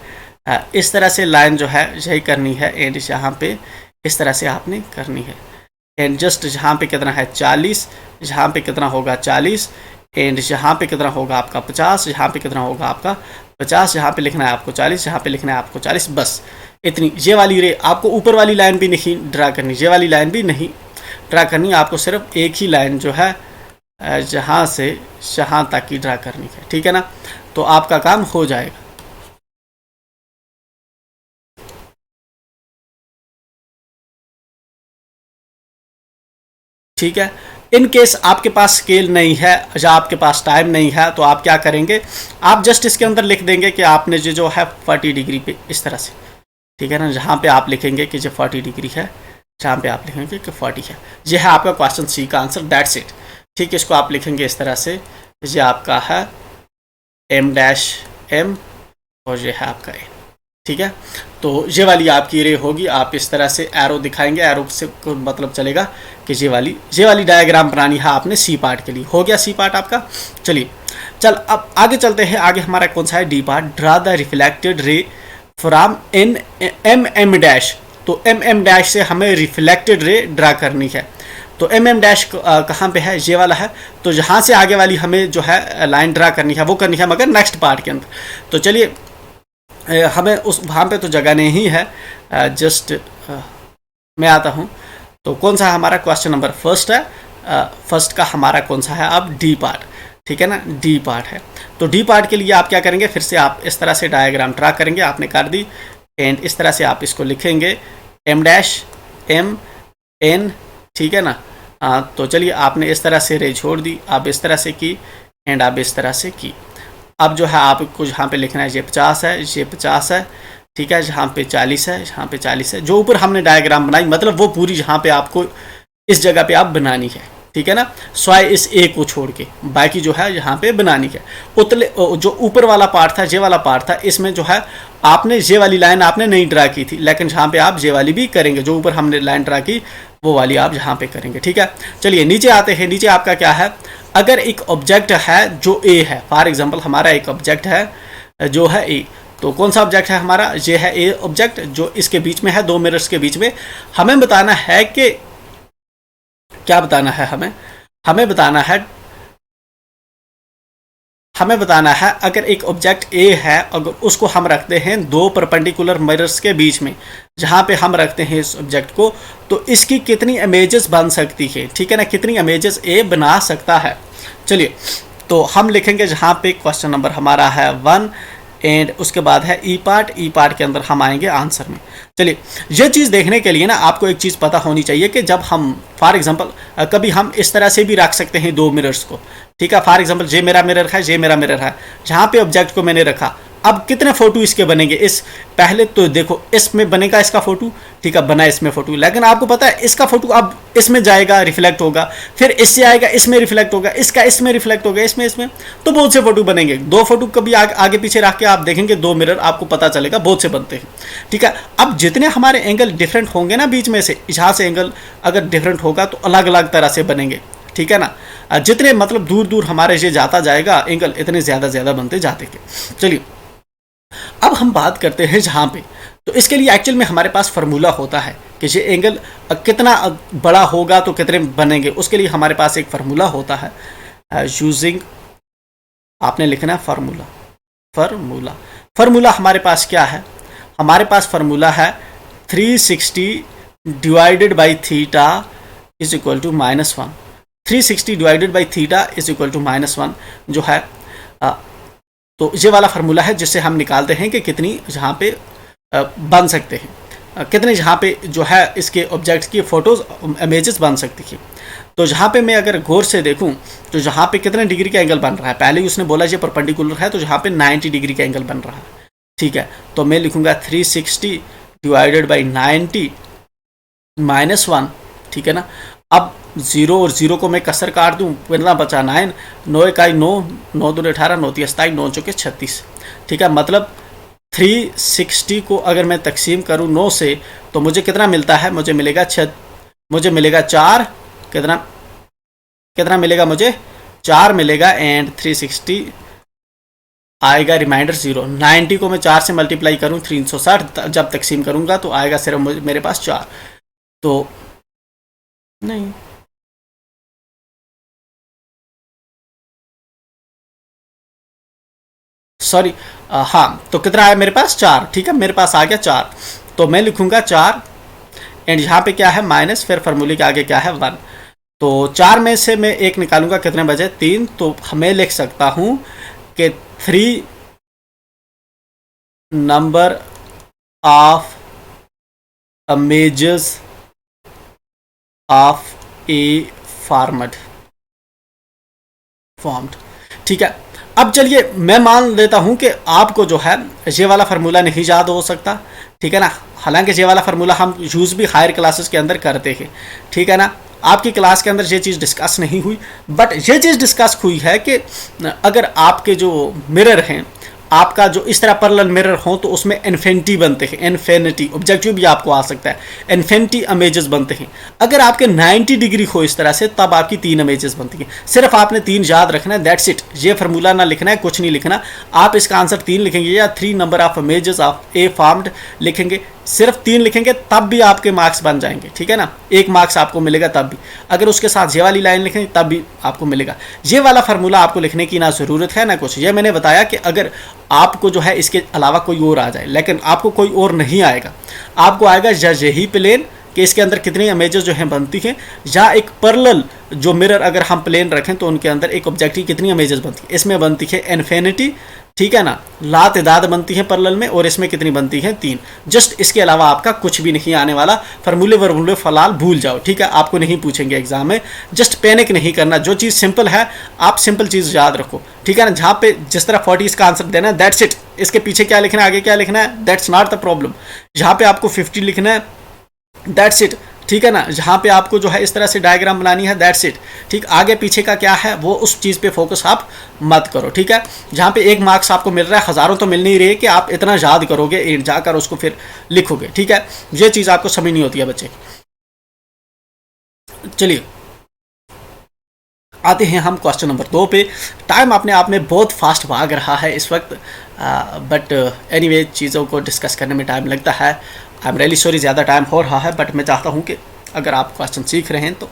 इस तरह से लाइन जो है यही करनी है, एंड यहाँ पे इस तरह से आपने करनी है, एंड जस्ट यहाँ पे कितना है 40, यहाँ पे कितना होगा 40, एंड यहाँ पे कितना होगा आपका 50, यहाँ पे कितना होगा आपका 50, यहाँ पे लिखना है आपको 40, यहाँ पे लिखना है आपको 40, बस इतनी। ये वाली रे आपको ऊपर वाली लाइन भी नहीं ड्रा करनी, ये वाली लाइन भी नहीं ड्रा करनी, आपको सिर्फ एक ही लाइन जो है जहाँ से जहाँ तक की ड्रा करनी है, ठीक है ना। तो आपका काम हो जाएगा। ठीक है, इन केस आपके पास स्केल नहीं है या आपके पास टाइम नहीं है, तो आप क्या करेंगे, आप जस्ट इसके अंदर लिख देंगे कि आपने जो है 40 डिग्री पे इस तरह से, ठीक है ना, जहाँ पे आप लिखेंगे कि जो 40 डिग्री है, जहाँ पे आप लिखेंगे कि 40 है। ये है आपका क्वेश्चन सी का आंसर, दैट्स इट। ठीक है, इसको आप लिखेंगे इस तरह से, ये आपका है एम डैश एम और ये है आपका ए, ठीक है। तो ये वाली आपकी रे होगी, आप इस तरह से एरो दिखाएंगे, एरो से मतलब चलेगा कि ये वाली डायग्राम बनानी है आपने सी पार्ट के लिए। हो गया सी पार्ट आपका। चलिए अब आगे चलते हैं। आगे हमारा कौन सा है, D part, draw the reflected ray from an M M dash. तो एम एम डैश से हमें रिफ्लेक्टेड रे ड्रा करनी है। तो एम एम डैश कहाँ पे है, ये वाला है। तो यहाँ से आगे वाली हमें जो है लाइन ड्रा करनी है, वो करनी है मगर नेक्स्ट पार्ट के अंदर। तो चलिए हमें उस वहाँ पे तो जगह नहीं है, जस्ट मैं आता हूँ। तो कौन सा हमारा क्वेश्चन नंबर फर्स्ट है, फर्स्ट का हमारा कौन सा है अब, डी पार्ट, ठीक है ना, डी पार्ट है। तो डी पार्ट के लिए आप क्या करेंगे, फिर से आप इस तरह से डायग्राम ड्रा करेंगे, आपने कर दी, एंड इस तरह से आप इसको लिखेंगे एम डैश एम एन, ठीक है ना। तो चलिए आपने इस तरह से रे छोड़ दी, आप इस तरह से की, एंड आप इस तरह से की। अब जो है आपको जहाँ पे लिखना है ये 50 है, ये 50 है, ठीक है, जहाँ पे 40 है, यहाँ पे 40 है। जो ऊपर हमने डायग्राम बनाई मतलब वो पूरी जहाँ पे आपको इस जगह पे आप बनानी है, ठीक है ना, स्वाय इस ए को छोड़ के बाकी जो है यहाँ पे बनानी है। उतले जो ऊपर वाला पार्ट था, ये वाला पार्ट था, इसमें जो है आपने ये वाली लाइन आपने नहीं ड्रा की थी, लेकिन जहाँ पे आप ये वाली भी करेंगे, जो ऊपर हमने लाइन ड्रा की वो वाली आप यहाँ पे करेंगे, ठीक है। चलिए नीचे आते हैं। नीचे आपका क्या है, अगर एक ऑब्जेक्ट है जो ए है, फॉर एग्जांपल हमारा एक ऑब्जेक्ट है जो है ए, तो कौन सा ऑब्जेक्ट है हमारा, ये है ए ऑब्जेक्ट, जो इसके बीच में है, दो मिरर्स के बीच में। हमें बताना है कि क्या बताना है, हमें बताना है अगर एक ऑब्जेक्ट ए है, अगर उसको हम रखते हैं दो परपेंडिकुलर मिरर्स के बीच में, जहाँ पे हम रखते हैं इस ऑब्जेक्ट को, तो इसकी कितनी इमेजेस बन सकती है, ठीक है ना, कितनी इमेजेस ए बना सकता है। चलिए तो हम लिखेंगे जहाँ पे क्वेश्चन नंबर हमारा है 1, एंड उसके बाद है ई पार्ट। ई पार्ट के अंदर हम आएंगे आंसर में। चलिए ये चीज़ देखने के लिए ना आपको एक चीज़ पता होनी चाहिए कि जब हम फॉर एग्जांपल कभी हम इस तरह से भी रख सकते हैं दो मिरर्स को, ठीक है। फॉर एग्जांपल ये मेरा मिरर है, ये मेरा मिरर है, जहाँ पे ऑब्जेक्ट को मैंने रखा। अब कितने फोटो इसके बनेंगे, इस पहले तो देखो इसमें बनेगा इसका फोटो, ठीक है, बना इसमें फोटो, लेकिन आपको पता है इसका फोटो अब इसमें जाएगा, रिफ्लेक्ट होगा, फिर इससे आएगा, इसमें रिफ्लेक्ट होगा, इसका इसमें रिफ्लेक्ट होगा, इसमें तो बहुत से फोटो बनेंगे। दो फोटो कभी आगे पीछे रख के आप देखेंगे, दो मिरर आपको पता चलेगा बहुत से बनते हैं, ठीक है। अब जितने हमारे एंगल डिफरेंट होंगे ना बीच में से, यहाँ से एंगल अगर डिफरेंट होगा तो अलग अलग तरह से बनेंगे, ठीक है ना। जितने मतलब दूर दूर हमारे ये जाता जाएगा एंगल, इतने ज़्यादा बनते जाते हैं। चलिए अब हम बात करते हैं जहाँ पे, तो इसके लिए एक्चुअल में हमारे पास फार्मूला होता है कि ये एंगल कितना बड़ा होगा तो कितने बनेंगे। उसके लिए हमारे पास एक फार्मूला होता है, यूजिंग, आपने लिखना है फार्मूला हमारे पास क्या है, हमारे पास फार्मूला है 360 divided by theta is equal to -1। 360 divided by theta is equal to -1 जो है, तो ये वाला फार्मूला है जिससे हम निकालते हैं कि कितनी यहाँ पे बन सकते हैं। कितने जहाँ पे जो है इसके ऑब्जेक्ट्स की फ़ोटोज़ इमेजेस बन सकती है। तो जहाँ पे मैं अगर गौर से देखूँ तो जहाँ पे कितने डिग्री का एंगल बन रहा है, पहले ही उसने बोला ये परपेंडिकुलर है, तो जहाँ पे 90 डिग्री का एंगल बन रहा है, ठीक है। तो मैं लिखूँगा 360 डिवाइडेड बाई 90 -1, ठीक है ना। अब 0 और 0 को मैं कसर काट दूँ, कितना बचा 9, 9 इकाई 9, 9 दूनी 18, 9 तिया 27, 9 चौके 36, ठीक है। मतलब 360 को अगर मैं तकसीम करूँ 9 से तो मुझे कितना मिलता है, मुझे मिलेगा मुझे मिलेगा 4, कितना कितना मिलेगा मुझे, 4 मिलेगा, एंड 360 आएगा रिमाइंडर 0। 90 को मैं 4 से मल्टीप्लाई करूँ 360 जब तकसीम करूँगा तो आएगा सिर्फ मेरे पास 4। तो नहीं, सॉरी, हाँ, तो कितना आया मेरे पास 4, ठीक है, मेरे पास आ गया 4। तो मैं लिखूंगा 4, एंड यहाँ पे क्या है माइनस, फिर फार्मूले के आगे क्या है 1। तो 4 में से मैं एक निकालूंगा, कितने बजे 3, तो मैं लिख सकता हूँ कि 3 number of images of A format formed, ठीक है। अब चलिए मैं मान लेता हूं कि आपको जो है ये वाला फार्मूला नहीं याद हो सकता, ठीक है ना। हालांकि ये वाला फार्मूला हम यूज़ भी हायर क्लासेस के अंदर करते हैं, ठीक है ना। आपकी क्लास के अंदर ये चीज़ डिस्कस नहीं हुई, बट ये चीज़ डिस्कस हुई है कि अगर आपके जो मिरर हैं, आपका जो इस तरह पैरेलल मिरर हो तो उसमें इन्फिनिटी बनते हैं, इन्फिनिटी ऑब्जेक्टिव भी आपको आ सकता है, इन्फिनिटी इमेजेस बनते हैं। अगर आपके 90 डिग्री हो इस तरह से तब आपकी 3 इमेजेस बनती हैं। सिर्फ आपने 3 याद रखना है, दैट्स इट। ये फार्मूला ना लिखना है, कुछ नहीं लिखना। आप इसका आंसर 3 लिखेंगे या 3 number of images of A formed लिखेंगे, सिर्फ 3 लिखेंगे तब भी आपके मार्क्स बन जाएंगे, ठीक है ना। 1 मार्क्स आपको मिलेगा तब भी। अगर उसके साथ ये वाली लाइन लिखेंगे तब भी आपको मिलेगा। ये वाला फार्मूला आपको लिखने की ना ज़रूरत है ना कुछ। ये मैंने बताया कि अगर आपको जो है इसके अलावा कोई और आ जाए, लेकिन आपको कोई और नहीं आएगा, आपको आएगा यही प्लेन कि इसके अंदर कितनी इमेजेस जो हैं बनती हैं, या एक पैरेलल जो मिरर अगर हम प्लेन रखें तो उनके अंदर एक ऑब्जेक्ट की कितनी इमेजेस बनती है। इसमें बनती है इन्फिनिटी, ठीक है ना, लातेदाद बनती है पैरेलल में, और इसमें कितनी बनती है 3। जस्ट इसके अलावा आपका कुछ भी नहीं आने वाला। फार्मूले वर्मूले फलाल भूल जाओ, ठीक है, आपको नहीं पूछेंगे एग्जाम में। जस्ट पैनिक नहीं करना, जो चीज़ सिंपल है आप सिंपल चीज़ याद रखो, ठीक है ना। जहाँ पे जिस तरह 40 इसका आंसर देना है, दैट्स इट। इसके पीछे क्या लिखना है, आगे क्या लिखना है, दैट्स नॉट द प्रॉब्लम। जहाँ पे आपको 50 लिखना है, दैट्स इट, ठीक है ना। जहाँ पे आपको जो है इस तरह से डायग्राम बनानी है, दैट्स इट, ठीक। आगे पीछे का क्या है वो उस चीज़ पे फोकस आप मत करो, ठीक है। जहाँ पे 1 मार्क्स आपको मिल रहा है, हज़ारों तो मिल नहीं रही है कि आप इतना याद करोगे एंड जाकर उसको फिर लिखोगे, ठीक है। ये चीज़ आपको समझ नहीं होती है बच्चे। चलिए आते हैं हम क्वेश्चन नंबर 2 पे। टाइम अपने आप में बहुत फास्ट भाग रहा है इस वक्त, बट एनीवे चीज़ों को डिस्कस करने में टाइम लगता है। आई एम रियली सॉरी ज़्यादा टाइम हो रहा है, बट मैं चाहता हूँ कि अगर आप क्वेश्चन सीख रहे हैं तो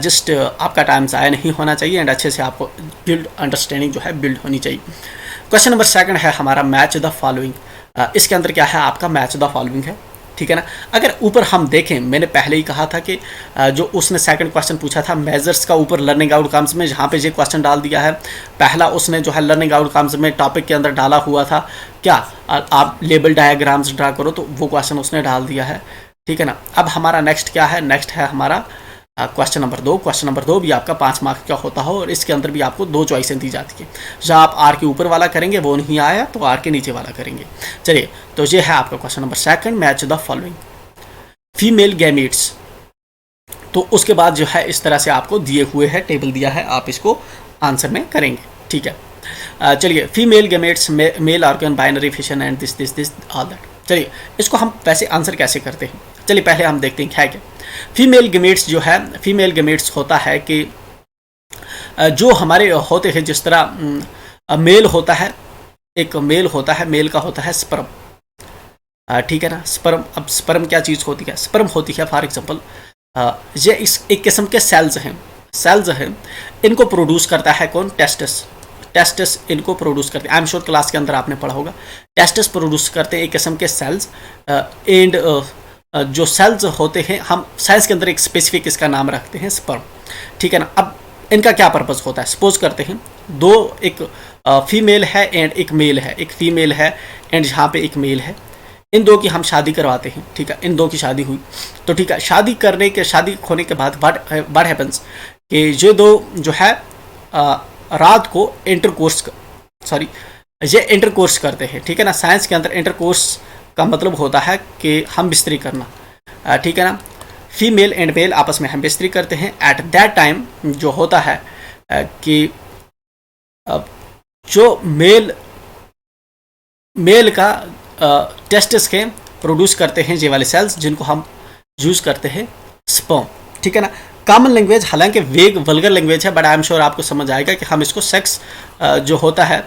जस्ट आपका टाइम ज़ाया नहीं होना चाहिए, एंड अच्छे से आपको बिल्ड अंडरस्टैंडिंग जो है बिल्ड होनी चाहिए। क्वेश्चन नंबर 2 है हमारा मैच द फॉलोइंग। इसके अंदर क्या है आपका मैच द फॉलोइंग है, ठीक है ना। अगर ऊपर हम देखें, मैंने पहले ही कहा था कि जो उसने सेकंड क्वेश्चन पूछा था मेजर्स का, ऊपर लर्निंग आउटकम्स में जहाँ पे ये क्वेश्चन डाल दिया है। पहला उसने जो है लर्निंग आउटकम्स में टॉपिक के अंदर डाला हुआ था क्या, आप लेबल डायग्राम्स ड्रा करो, तो वो क्वेश्चन उसने डाल दिया है, ठीक है ना। अब हमारा नेक्स्ट क्या है, नेक्स्ट है हमारा क्वेश्चन नंबर 2। क्वेश्चन नंबर 2 भी आपका 5 मार्क्स का होता है, और इसके अंदर भी आपको 2 चॉइसें दी जाती है। जहाँ आप आर के ऊपर वाला करेंगे वो नहीं आया तो आर के नीचे वाला करेंगे। चलिए, तो ये है आपका question number 2, match the following female gametes. तो उसके बाद जो है इस तरह से आपको दिए हुए है, टेबल दिया है, आप इसको आंसर में करेंगे, ठीक है। चलिए, female gametes, male organ, binary fission and this all that. चलिए, इसको हम वैसे आंसर कैसे करते हैं, चलिए पहले हम देखते हैं क्या क्या फीमेल गैमेट्स जो है। फीमेल गैमेट्स होता है कि जो हमारे होते हैं, जिस तरह मेल होता है, एक मेल होता है, मेल का होता है स्पर्म, ठीक है ना। स्पर्म, अब स्पर्म क्या चीज़ होती है, स्पर्म होती है फॉर एग्जांपल ये एक किस्म के सेल्स हैं, इनको प्रोड्यूस करता है कौन, टेस्टिस इनको प्रोड्यूस करते हैं। आई एम श्योर क्लास के अंदर आपने पढ़ा होगा, टेस्टिस प्रोड्यूस करते हैं एक किस्म के सेल्स, एंड जो सेल्स होते हैं, हम साइंस के अंदर एक स्पेसिफिक इसका नाम रखते हैं स्पर्म, ठीक है ना। अब इनका क्या पर्पज़ होता है, सपोज करते हैं एक फीमेल है एंड एक मेल है, एक फीमेल है एंड यहाँ पे एक मेल है, इन दो की हम शादी करवाते हैं, ठीक है, इन दो की शादी हुई, तो ठीक है, शादी होने के बाद व्हाट हैपेंस कि ये दो जो है रात को ये इंटरकोर्स करते हैं, ठीक है ना। साइंस के अंदर इंटरकोर्स का मतलब होता है कि हम बिस्तरी करना, ठीक है ना। फीमेल एंड मेल आपस में हम बिस्तरी करते हैं। एट दैट टाइम जो होता है कि जो मेल का टेस्टिस के प्रोड्यूस करते हैं ये वाले सेल्स, जिनको हम यूज करते हैं स्पर्म, ठीक है ना। कॉमन लैंग्वेज, हालांकि वेग वल्गर लैंग्वेज है, बट आई एम श्योर आपको समझ आएगा कि हम इसको सेक्स जो होता है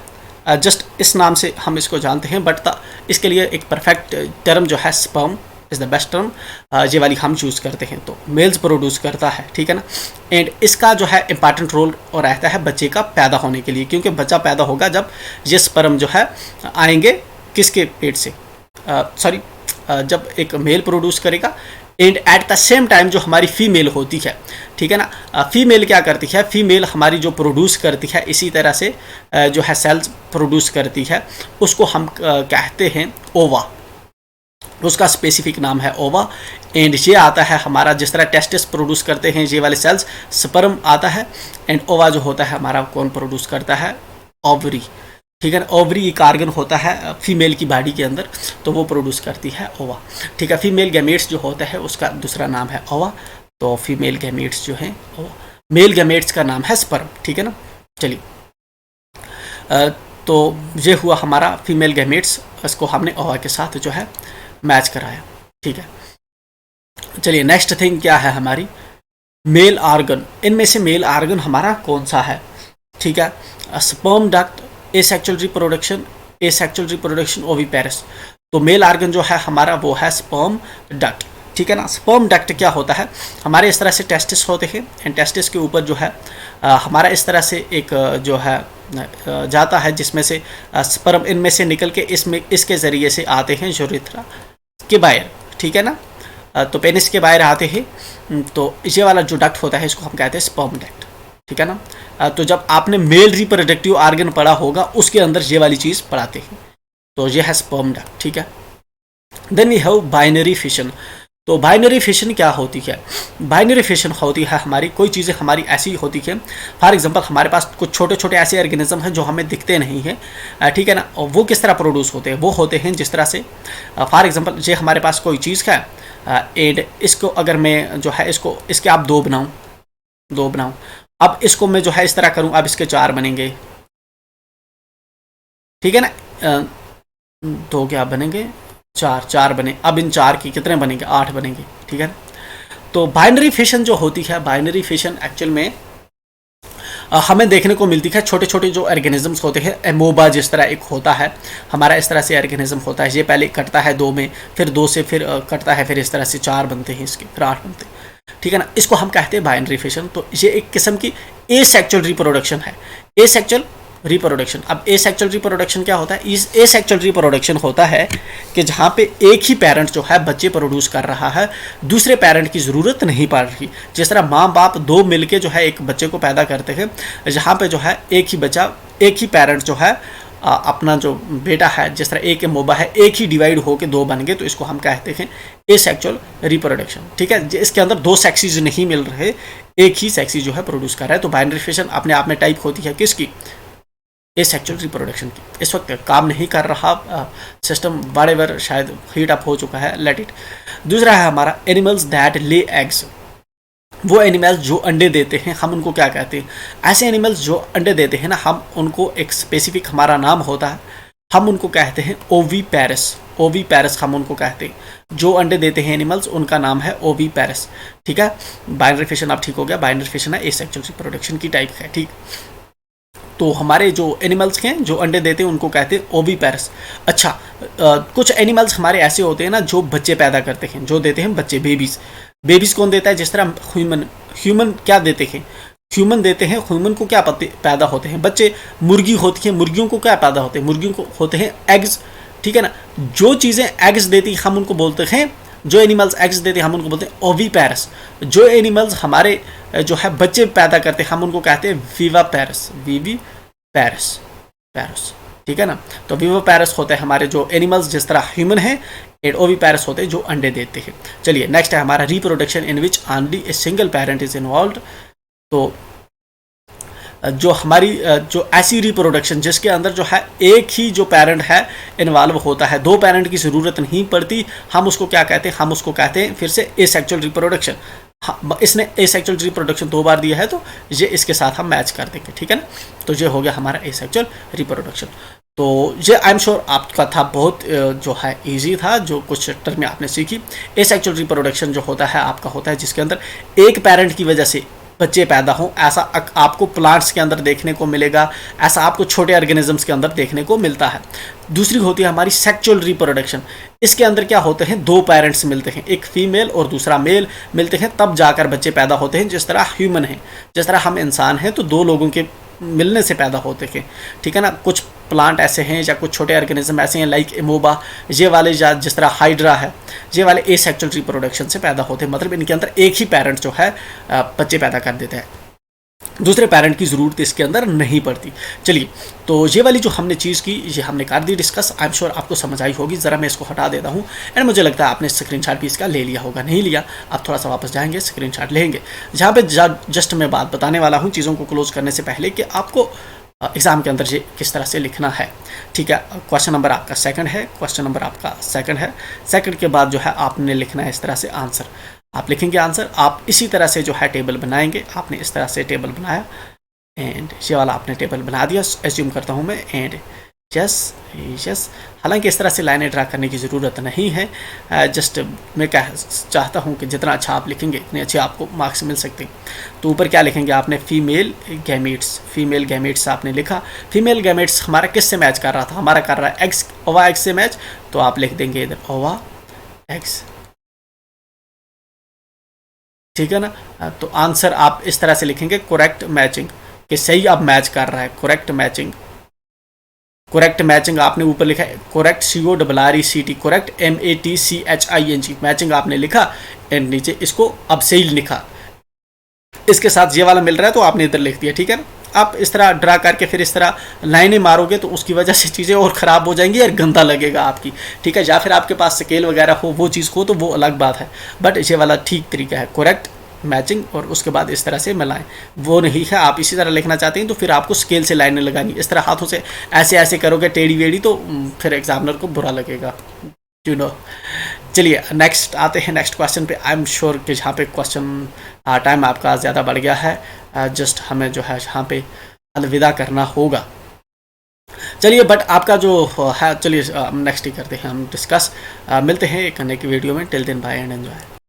जस्ट इस नाम से हम इसको जानते हैं, बट इसके लिए एक परफेक्ट टर्म जो है sperm is the best term, ये वाली हम चूज़ करते हैं। तो मेल्स प्रोड्यूस करता है, ठीक है ना। एंड इसका जो है इंपॉर्टेंट रोल और रहता है बच्चे का पैदा होने के लिए, क्योंकि बच्चा पैदा होगा जब ये स्पर्म जो है आएंगे किसके पेट से, जब एक मेल प्रोड्यूस करेगा। And at the same time जो हमारी फीमेल होती है, ठीक है ना, फीमेल क्या करती है, फीमेल हमारी जो प्रोड्यूस करती है इसी तरह से जो है सेल्स प्रोड्यूस करती है, उसको हम कहते हैं ओवा, उसका स्पेसिफिक नाम है ओवा। एंड ये आता है हमारा, जिस तरह टेस्टिस प्रोड्यूस करते हैं ये वाले सेल्स, स्पर्म आता है, एंड ओवा जो होता है हमारा कौन प्रोड्यूस करता है, ओवरी, ठीक है ना। ओवरी एक आर्गन होता है फीमेल की बॉडी के अंदर, तो वो प्रोड्यूस करती है ओवा, ठीक है। फीमेल गैमेट्स जो होता है उसका दूसरा नाम है ओवा, तो फीमेल गैमेट्स जो है ओवा, मेल गैमेट्स का नाम है स्पर्म, ठीक है ना। चलिए, तो ये हुआ हमारा फीमेल गैमेट्स, इसको हमने ओवा के साथ जो है मैच कराया, ठीक है। चलिए, नेक्स्ट थिंग क्या है हमारी, मेल आर्गन। इनमें से मेल आर्गन हमारा कौन सा है, ठीक है। Sperm duct, asexual reproduction, oviparous. तो मेल आर्गन जो है हमारा वो है स्पर्म डक्ट, ठीक है ना। स्पर्म डक्ट क्या होता है, हमारे इस तरह से टेस्टिस होते हैं, एंड टेस्टिस के ऊपर जो है हमारा इस तरह से एक जो है जाता है, जिसमें से स्पर्म इनमें से निकल के इसके ज़रिए से आते हैं यूरेथ्रा के बाहर, ठीक है ना। तो पेनिस के बाहर आते हैं, तो ये वाला जो डक्ट होता है इसको हम कहते हैं स्पर्म डक्ट, ठीक है ना। तो जब आपने मेल रिप्रोडक्टिव आर्गन पढ़ा होगा उसके अंदर ये वाली चीज़ पढ़ाते हैं, तो ये है स्पर्म डक्ट, ठीक है। Then we have binary fission. तो बाइनरी फिशन क्या होती है, बाइनरी फिशन होती है हमारी कोई चीज़ें हमारी ऐसी होती है, फॉर एग्जांपल हमारे पास कुछ छोटे छोटे ऐसे ऑर्गेनिज्म हैं जो हमें दिखते नहीं हैं, ठीक है ना। और वो किस तरह प्रोड्यूस होते हैं, वो होते हैं जिस तरह से, फॉर एग्जांपल ये हमारे पास कोई चीज़ है, एंड इसको अगर मैं जो है इसके आप दो बनाऊँ, अब इसको मैं जो है इस तरह करूँ, अब इसके 4 बनेंगे, ठीक है ना। दो क्या बनेंगे, 4 बने, अब इन 4 की कितने बनेंगे, 8 बनेंगे, ठीक है ना। तो बाइनरी फिशन जो होती है, बाइनरी फिशन एक्चुअल में हमें देखने को मिलती है, छोटे छोटे जो ऑर्गेनिजम्स होते हैं, एमोबा जिस तरह एक होता है हमारा, इस तरह से ऑर्गेनिज्म होता है, ये पहले कटता है 2 में, फिर 2 से फिर कटता है, फिर इस तरह से 4 बनते हैं, इसके फिर 8 बनते हैं, ठीक है ना। इसको हम कहते हैं बाइनरी फिशन। तो ये एक किस्म की एसेक्सुअल रिप्रोडक्शन है, एसेक्सुअल रिप्रोडक्शन। अब एसेक्सुअल रिप्रोडक्शन क्या होता है, इस एसेक्सुअल रिप्रोडक्शन होता है कि जहाँ पे एक ही पेरेंट जो है बच्चे प्रोड्यूस कर रहा है, दूसरे पेरेंट की ज़रूरत नहीं पड़ रही। जिस तरह माँ बाप 2 मिलके जो है एक बच्चे को पैदा करते हैं, जहाँ पे जो है एक ही पेरेंट जो है अपना जो बेटा है, जिस तरह एक एमोबा है, एक ही डिवाइड होके 2 बन गए, तो इसको हम कहते हैं एसेक्सुअल रिप्रोडक्शन, ठीक है। इसके अंदर 2 सेक्सीज नहीं मिल रहे, एक ही सेक्सी जो है प्रोड्यूस कर रहा है। तो बाइनरी फिशन अपने आप में टाइप होती है किसकी, एसेक्सुअल रिप्रोडक्शन की। इस वक्त काम नहीं कर रहा सिस्टम, बड़े शायद हीट अप हो चुका है, लेट इट। दूसरा है हमारा एनिमल्स दैट ले एग्स। वो एनिमल्स जो अंडे देते हैं हम उनको क्या कहते हैं, ऐसे एनिमल्स जो अंडे देते हैं ना, हम उनको एक स्पेसिफिक हमारा नाम होता है, हम उनको कहते हैं ओवीपेरस। ओवीपेरस हम उनको कहते हैं, जो अंडे देते हैं एनिमल्स उनका नाम है ओवीपेरस, ठीक है। बाइनरी फिशन अब ठीक हो गया, बाइनरी फिशन है एसेक्सुअल रिप्रोडक्शन की टाइप है, ठीक। तो हमारे जो एनिमल्स हैं जो अंडे देते हैं उनको कहते हैं ओवीपेरस। अच्छा, कुछ एनिमल्स हमारे ऐसे होते हैं ना जो बच्चे पैदा करते हैं, जो देते हैं बच्चे, बेबीज़ कौन देता है, जिस तरह ह्यूमन क्या देते हैं, ह्यूमन देते हैं, ह्यूमन को क्या पैदा होते हैं, बच्चे। मुर्गी होती है, मुर्गियों को क्या पैदा होते हैं, मुर्गियों को होते हैं एग्स, ठीक है ना। जो चीज़ें एग्स देती हम उनको बोलते हैं, जो एनिमल्स एग्स देते हैं हम उनको बोलते हैं ओवीपेरस। जो एनिमल्स हमारे जो है बच्चे पैदा करते हैं हम उनको कहते हैं वीवापेरस, पैरस, ठीक है ना। तो विविपेरस होते हैं हमारे जो एनिमल्स, जिस तरह ह्यूमन है, एंड ओविपेरस होते हैं जो अंडे देते हैं। चलिए नेक्स्ट है हमारा reproduction in which only a single parent is involved. तो जो हमारी जो ऐसी रिप्रोडक्शन जिसके अंदर जो है एक ही जो पेरेंट है इन्वॉल्व होता है, दो पेरेंट की ज़रूरत नहीं पड़ती, हम उसको क्या कहते हैं, हम उसको कहते हैं फिर से एसेक्सुअल रिप्रोडक्शन। हाँ, इसने एसेक्सुअल रिप्रोडक्शन 2 बार दिया है तो ये इसके साथ हम मैच कर देंगे, ठीक है ना। तो ये हो गया हमारा एसेक्सुअल रिप्रोडक्शन। तो ये आई एम श्योर आपका था बहुत जो है इजी था, जो कुछ टर्म आपने सीखी। एसेक्सुअल रिप्रोडक्शन जो होता है आपका होता है जिसके अंदर एक पेरेंट की वजह से बच्चे पैदा हों, ऐसा आपको प्लांट्स के अंदर देखने को मिलेगा, ऐसा आपको छोटे ऑर्गेनिजम्स के अंदर देखने को मिलता है। दूसरी होती है हमारी सेक्सुअल रिप्रोडक्शन। इसके अंदर क्या होते हैं, दो पेरेंट्स मिलते हैं, एक फीमेल और दूसरा मेल मिलते हैं, तब जाकर बच्चे पैदा होते हैं। जिस तरह ह्यूमन है, जिस तरह हम इंसान हैं तो दो लोगों के मिलने से पैदा होते हैं, ठीक है ना। कुछ प्लांट ऐसे हैं या कुछ छोटे ऑर्गेनिज्म ऐसे हैं लाइक एमोबा, ये वाले या जिस तरह हाइड्रा है, ये वाले एसेक्सुअल रिप्रोडक्शन से पैदा होते हैं, मतलब इनके अंदर एक ही पेरेंट जो है बच्चे पैदा कर देते हैं, दूसरे पेरेंट की ज़रूरत इसके अंदर नहीं पड़ती। चलिए, तो ये वाली जो हमने चीज़ की ये हमने कर दी डिस्कस। आई एम श्योर आपको समझ आई होगी। ज़रा मैं इसको हटा देता हूँ एंड मुझे लगता है आपने स्क्रीनशॉट भी इसका ले लिया होगा, नहीं लिया आप थोड़ा सा वापस जाएंगे, स्क्रीनशॉट लेंगे। जहाँ पे जस्ट मैं बात बताने वाला हूँ चीज़ों को क्लोज करने से पहले कि आपको एग्ज़ाम के अंदर ये किस तरह से लिखना है, ठीक है। क्वेश्चन नंबर आपका सेकंड है, क्वेश्चन नंबर आपका सेकंड है। सेकंड के बाद जो है आपने लिखना है इस तरह से आंसर, आप लिखेंगे आंसर, आप इसी तरह से जो है टेबल बनाएंगे। आपने इस तरह से टेबल बनाया एंड ये वाला आपने टेबल बना दिया, एज्यूम करता हूँ मैं, एंड यस। हालांकि इस तरह से लाइनें ड्रा करने की ज़रूरत नहीं है, जस्ट मैं क्या चाहता हूँ कि जितना अच्छा आप लिखेंगे इतने अच्छे आपको मार्क्स मिल सकते हैं। तो ऊपर क्या लिखेंगे आपने, फीमेल गैमेट्स आपने लिखा। फीमेल गैमेट्स हमारा किस से मैच कर रहा था, हमारा कर रहा है एक्स, ओवा एक्स से मैच, तो आप लिख देंगे इधर ओवा एक्स, ठीक है ना। तो आंसर आप इस तरह से लिखेंगे करेक्ट मैचिंग, कि सही आप मैच कर रहा है, करेक्ट मैचिंग आपने ऊपर लिखा है, correct CORRECT, correct MATCHING, matching आपने लिखा एंड नीचे इसको अब सही लिखा, इसके साथ ये वाला मिल रहा है तो आपने इधर लिख दिया, ठीक है ना। आप इस तरह ड्रा करके फिर इस तरह लाइनें मारोगे तो उसकी वजह से चीज़ें और ख़राब हो जाएंगी और गंदा लगेगा आपकी, ठीक है। या फिर आपके पास स्केल वगैरह हो, वो चीज़ हो तो वो अलग बात है, बट ये वाला ठीक तरीका है, करेक्ट मैचिंग और उसके बाद इस तरह से मिलाएं, वो नहीं है। आप इसी तरह लिखना चाहते हैं तो फिर आपको स्केल से लाइनें लगानी, इस तरह हाथों से ऐसे ऐसे करोगे टेढ़ी वेढ़ी तो फिर एग्जामिनर को बुरा लगेगा, यू नो। चलिए नेक्स्ट आते हैं, नेक्स्ट क्वेश्चन पे। आई एम श्योर कि जहाँ पे क्वेश्चन टाइम आपका ज़्यादा बढ़ गया है, जस्ट हमें जो है यहाँ पे अलविदा करना होगा। चलिए बट आपका जो है, चलिए नेक्स्ट ही करते हैं हम डिस्कस। मिलते हैं एक नई वीडियो में, till then bye and enjoy.